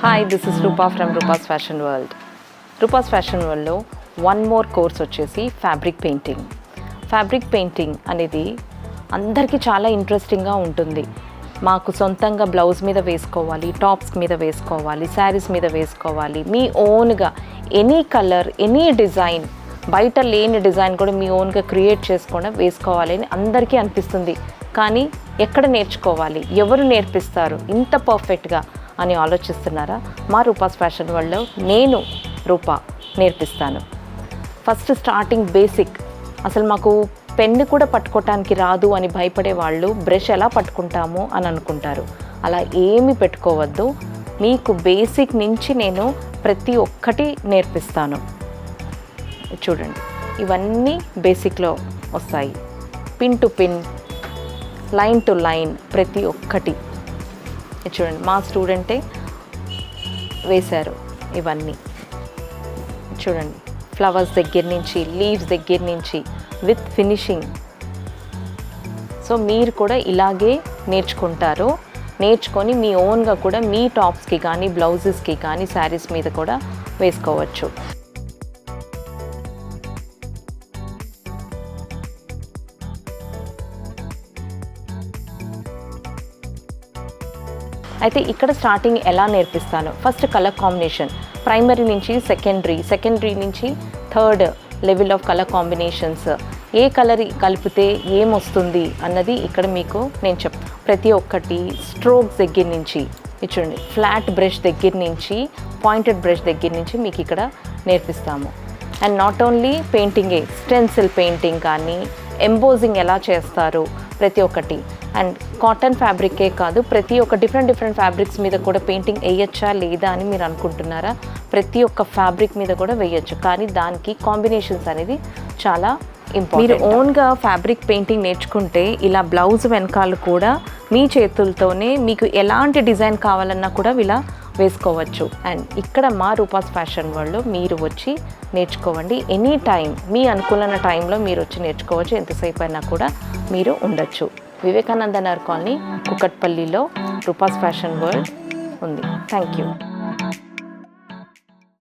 Hi, this is Rupa from Rupa's fashion world. Rupa's fashion వరల్డ్లో one more course వచ్చేసి fabric painting. Fabric painting అనేది అందరికీ చాలా ఇంట్రెస్టింగ్గా ఉంటుంది. మాకు సొంతంగా బ్లౌజ్ మీద వేసుకోవాలి, టాప్స్ మీద వేసుకోవాలి, శారీస్ మీద వేసుకోవాలి, మీ ఓన్గా ఎనీ కలర్, ఎనీ డిజైన్, బయట లేని డిజైన్ కూడా మీ ఓన్గా క్రియేట్ చేసుకొని వేసుకోవాలని అందరికీ అనిపిస్తుంది. కానీ ఎక్కడ నేర్చుకోవాలి, ఎవరు నేర్పిస్తారు ఇంత పర్ఫెక్ట్గా అని ఆలోచిస్తున్నారా? మా రూపాస్ ఫ్యాషన్ వరల్డ్లో నేను రూపా నేర్పిస్తాను. ఫస్ట్ స్టార్టింగ్ బేసిక్, అసలు మాకు పెన్ను కూడా పట్టుకోవటానికి రాదు అని భయపడే వాళ్ళు బ్రష్ ఎలా పట్టుకుంటాము అని అనుకుంటారు. అలా ఏమీ పెట్టుకోవద్దు. మీకు బేసిక్ నుంచి నేను ప్రతి ఒక్కటి నేర్పిస్తాను. చూడండి, ఇవన్నీ బేసిక్లో వస్తాయి. Pin to pin, line to line, ప్రతి ఒక్కటి చూడండి మా స్టూడెంటే వేశారు. ఇవన్నీ చూడండి, ఫ్లవర్స్ దగ్గర నుంచి, లీవ్స్ దగ్గర నుంచి విత్ ఫినిషింగ్. సో మీరు కూడా ఇలాగే నేర్చుకుంటారు. నేర్చుకొని మీ ఓన్గా కూడా మీ టాప్స్కి కానీ, బ్లౌజెస్కి కానీ, శారీస్ మీద కూడా వేసుకోవచ్చు. అయితే ఇక్కడ స్టార్టింగ్ ఎలా నేర్పిస్తాను? ఫస్ట్ కలర్ కాంబినేషన్, ప్రైమరీ నుంచి సెకండరీ నుంచి third level of colour combinations, A colour కలిపితే ఏమొస్తుంది అన్నది ఇక్కడ మీకు నేను చెప్తాను. ప్రతి ఒక్కటి స్ట్రోక్స్ దగ్గర నుంచి, చూడండి ఫ్లాట్ బ్రష్ దగ్గర నుంచి, పాయింటెడ్ బ్రష్ దగ్గర నుంచి మీకు ఇక్కడ నేర్పిస్తాము. అండ్ నాట్ ఓన్లీ పెయింటింగే, స్టెన్సిల్ పెయింటింగ్ కానీ, ఎంబోజింగ్ ఎలా చేస్తారు ప్రతి ఒక్కటి. అండ్ కాటన్ ఫ్యాబ్రికే కాదు, ప్రతి ఒక్క డిఫరెంట్ ఫ్యాబ్రిక్స్ మీద కూడా పెయింటింగ్ వేయచ్చా లేదా అని మీరు అనుకుంటున్నారా? ప్రతి ఒక్క ఫ్యాబ్రిక్ మీద కూడా వేయచ్చు, కానీ దానికి కాంబినేషన్స్ అనేది చాలా ఇంపార్టెంట్. మీరు ఓన్గా ఫ్యాబ్రిక్ పెయింటింగ్ నేర్చుకుంటే ఇలా బ్లౌజ్ వెనకాల కూడా మీ చేతులతోనే మీకు ఎలాంటి డిజైన్ కావాలన్నా కూడా ఇలా వేసుకోవచ్చు. అండ్ ఇక్కడ మా రూపాస్ ఫ్యాషన్ వరల్డ్లో మీరు వచ్చి నేర్చుకోవండి. ఎనీ టైం మీ అనుకూలమైన టైంలో మీరు వచ్చి నేర్చుకోవచ్చు. ఎంతసేపు అయినా కూడా మీరు ఉండొచ్చు. వివేకానంద నగర్ కాలనీ, కుకట్పల్లిలో రూపాస్ ఫ్యాషన్ వరల్డ్ ఉంది. Thank you.